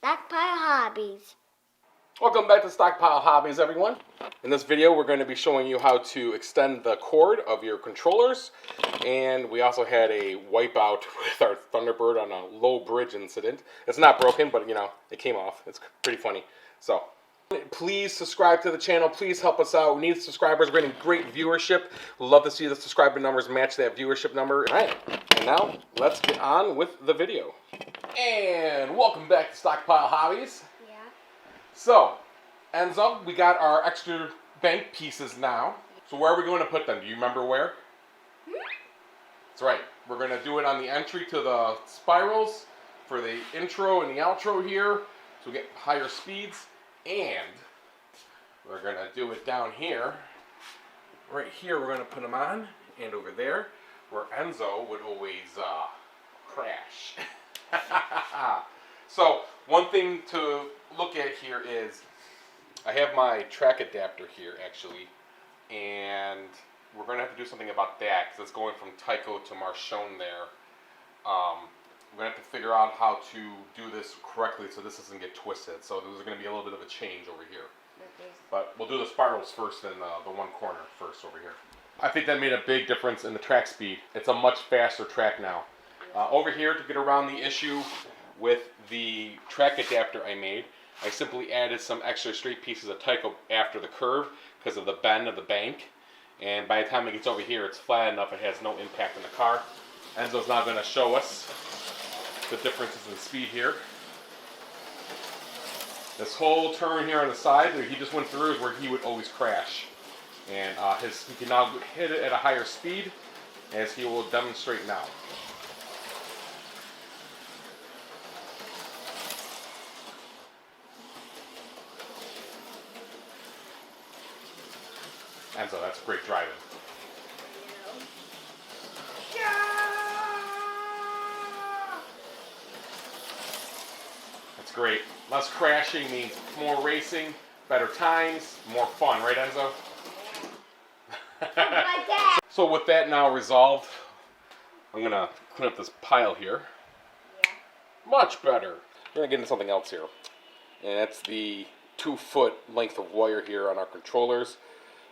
Stockpile Hobbies. Welcome back to Stockpile Hobbies, everyone. In this video, we're going to be showing you how to extend the cord of your controllers. And we also had a wipeout with our Thunderbird on a low bridge incident. It's not broken, but you know, it came off. It's pretty funny. So, please subscribe to the channel. Please help us out. We need subscribers. We're getting great viewership. We'd love to see the subscriber numbers match that viewership number. All right, and now let's get on with the video. And welcome back to Stockpile Hobbies. Yeah. So, Enzo, we got our extra bank pieces now. So where are we going to put them? Do you remember where? That's right. We're going to do it on the entry to the spirals for the intro and the outro here. So we get higher speeds. And we're going to do it down here. Right here we're going to put them on. And over there where Enzo would always crash. So one thing to look at here is I have my track adapter here actually, and we're going to have to do something about that because it's going from Tyco to Marchon there. We're going to have to figure out how to do this correctly so this doesn't get twisted. So there's going to be a little bit of a change over here. But we'll do the spirals first and the one corner first over here. I think that made a big difference in the track speed. It's a much faster track now. Over here, to get around the issue with the track adapter I made, I simply added some extra straight pieces of Tyco after the curve because of the bend of the bank. And by the time it gets over here, it's flat enough it has no impact on the car. Enzo's now going to show us the differences in speed here. This whole turn here on the side that he just went through is where he would always crash. And he can now hit it at a higher speed, as he will demonstrate now. Enzo, that's great driving. That's great. Less crashing means more racing, better times, more fun, right, Enzo? So with that now resolved, I'm going to clean up this pile here. Yeah. Much better. We're going to get into something else here. And that's the 2-foot length of wire here on our controllers.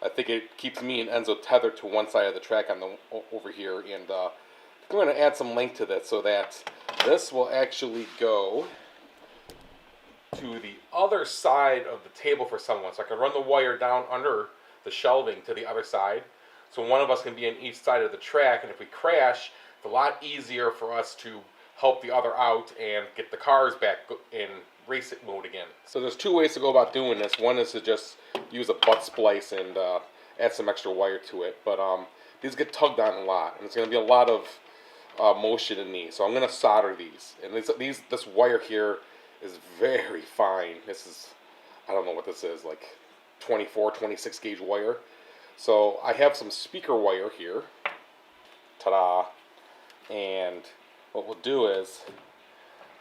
I think it keeps me and Enzo tethered to one side of the track on the over here, and I'm going to add some length to this so that this will actually go to the other side of the table for someone. So I can run the wire down under the shelving to the other side, so one of us can be on each side of the track, and if we crash, it's a lot easier for us to help the other out and get the cars back in race it mode again. So there's two ways to go about doing this. One is to just use a butt splice and add some extra wire to it, but these get tugged on a lot, and it's going to be a lot of motion in these. So I'm going to solder these, and this wire here is very fine. This is, I don't know what this is, like 24, 26 gauge wire. So I have some speaker wire here. Ta-da! And what we'll do is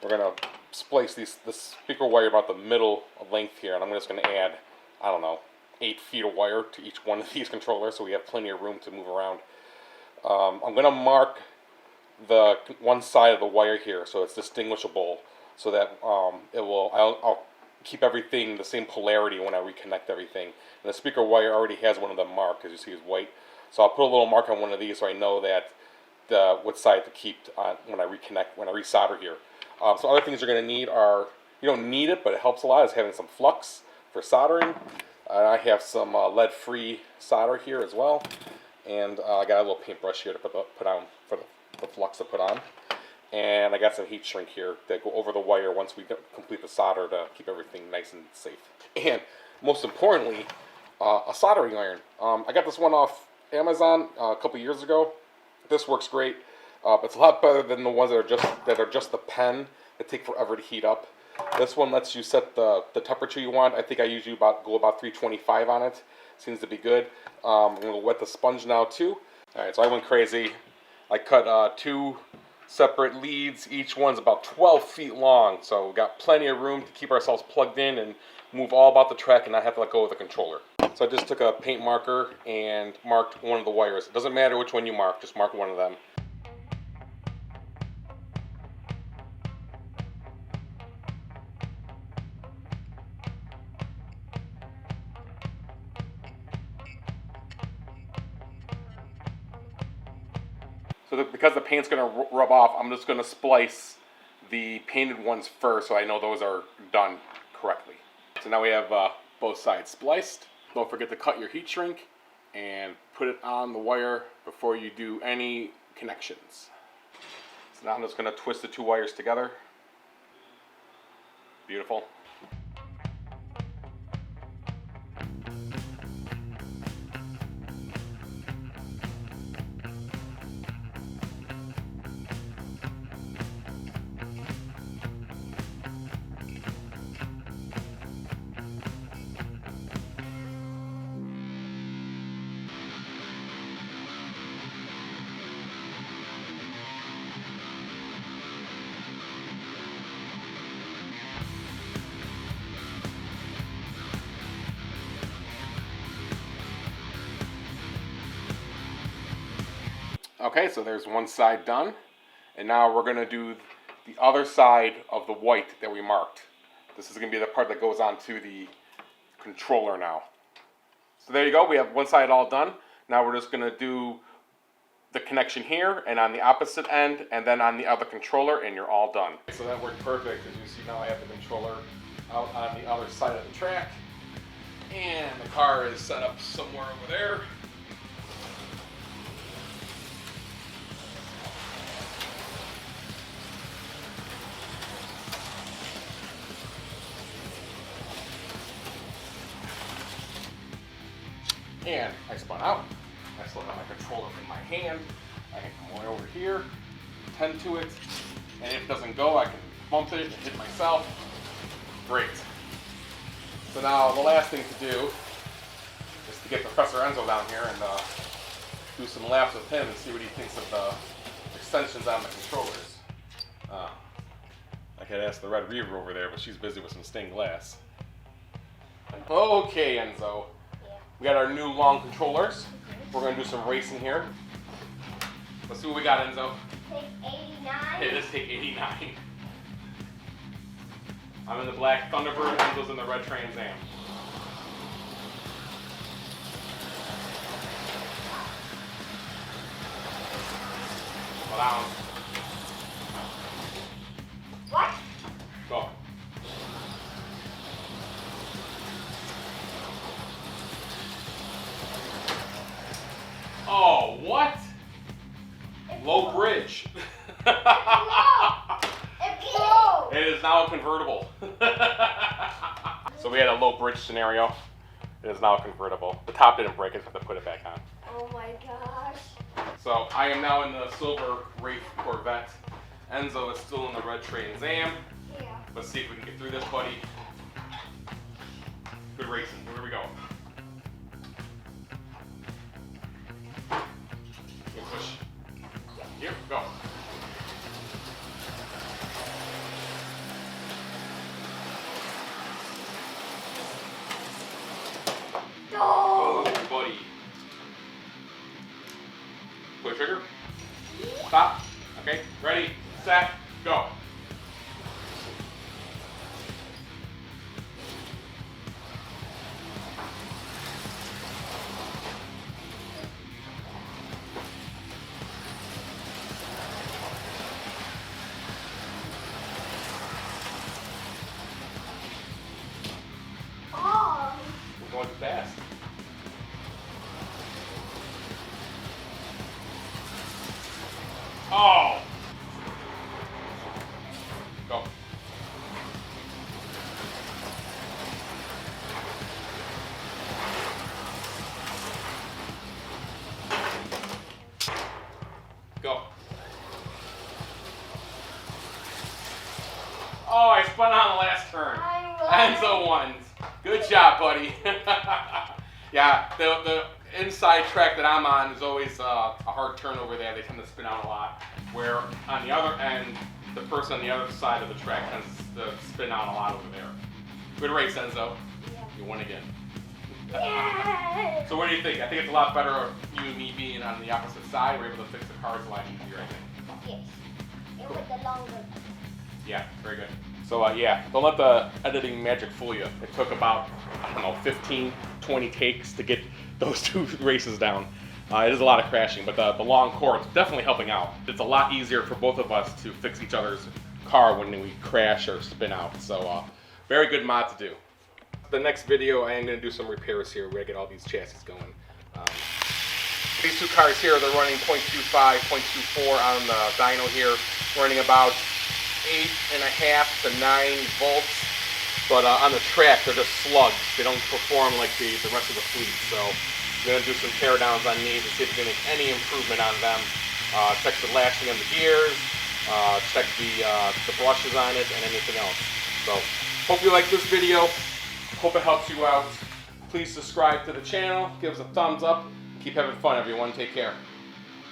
we're going to splice this speaker wire about the middle length here, and I'm just going to add, I don't know, 8 feet of wire to each one of these controllers so we have plenty of room to move around. I'm going to mark the one side of the wire here so it's distinguishable, so that I'll keep everything the same polarity when I reconnect everything. And the speaker wire already has one of them marked, as you see is white. So I'll put a little mark on one of these so I know that what side to keep when I reconnect, when I resolder here. So other things you're going to need are, you don't need it, but it helps a lot, is having some flux for soldering. I have some lead-free solder here as well. And I got a little paintbrush here to put on for the flux to put on. And I got some heat shrink here that go over the wire once we complete the solder to keep everything nice and safe. And most importantly, a soldering iron. I got this one off Amazon a couple years ago. This works great. It's a lot better than the ones that are just the pen that take forever to heat up. This one lets you set the temperature you want. I think I usually go about 325 on it. Seems to be good. I'm going to wet the sponge now too. Alright, so I went crazy. I cut 2 separate leads. Each one's about 12 feet long. So we've got plenty of room to keep ourselves plugged in and move all about the track and not have to let go of the controller. So I just took a paint marker and marked one of the wires. It doesn't matter which one you mark, just mark one of them. So because the paint's going to rub off, I'm just going to splice the painted ones first so I know those are done correctly. So now we have both sides spliced. Don't forget to cut your heat shrink and put it on the wire before you do any connections. So now I'm just going to twist the two wires together. Beautiful. Okay, so there's one side done, and now we're going to do the other side of the white that we marked. This is going to be the part that goes onto the controller now. So there you go, we have one side all done. Now we're just going to do the connection here and on the opposite end and then on the other controller, and you're all done. So that worked perfect. As you see, now I have the controller out on the other side of the track, and the car is set up somewhere over there. And I spun out. I still have my controller in my hand. I can come way over here, tend to it, and if it doesn't go, I can bump it and hit myself. Great. So now the last thing to do is to get Professor Enzo down here and do some laps with him and see what he thinks of the extensions on the controllers. I could ask the Red Reaver over there, but she's busy with some stained glass. Okay, Enzo. We got our new long controllers. We're going to do some racing here. Let's see what we got, Enzo. Take 89. It is take 89. I'm in the black Thunderbird, Enzo's in the red Trans Am. Slow down. What? Go. Oh, what? Low bridge. It is now a convertible. So we had a low bridge scenario. It is now a convertible. The top didn't break, I just have to put it back on. Oh my gosh. So I am now in the silver Wraith Corvette. Enzo is still in the red Trans Am. Yeah. Let's see if we can get through this, buddy. Good racing. Here we go. Good push. Here, go. No. Oh, buddy. Push trigger. Stop. Okay, ready, set, go. Oh. We're going too fast. Oh! Go. Go. Oh, I spun on the last turn. Enzo won. Good job, buddy. Yeah, the inside track that I'm on is always a hard turn over there. They tend to spin out a lot. Where on the other end, the person on the other side of the track tends to spin out a lot over there. Good race, Enzo. Yeah. You won again. Yeah. So what do you think? I think it's a lot better of you and me being on the opposite side. We're able to fix the cars a lot easier, I think. Yes. It was the longer. Yeah, very good. So yeah, don't let the editing magic fool you. It took about, I don't know, 15, 20 takes to get those two races down. It is a lot of crashing, but the long cord is definitely helping out. It's a lot easier for both of us to fix each other's car when we crash or spin out. So very good mod to do. The next video, I am going to do some repairs here. We're going to get all these chassis going. These two cars here, they're running 0.25, 0.24 on the dyno here, running about 8.5 to 9 volts. But on the track, they're just slugs. They don't perform like the rest of the fleet. So I'm going to do some tear downs on these and see if we can make any improvement on them. Check the lashing on the gears, check the brushes on it, and anything else. So hope you like this video. Hope it helps you out. Please subscribe to the channel, give us a thumbs up. Keep having fun, everyone. Take care.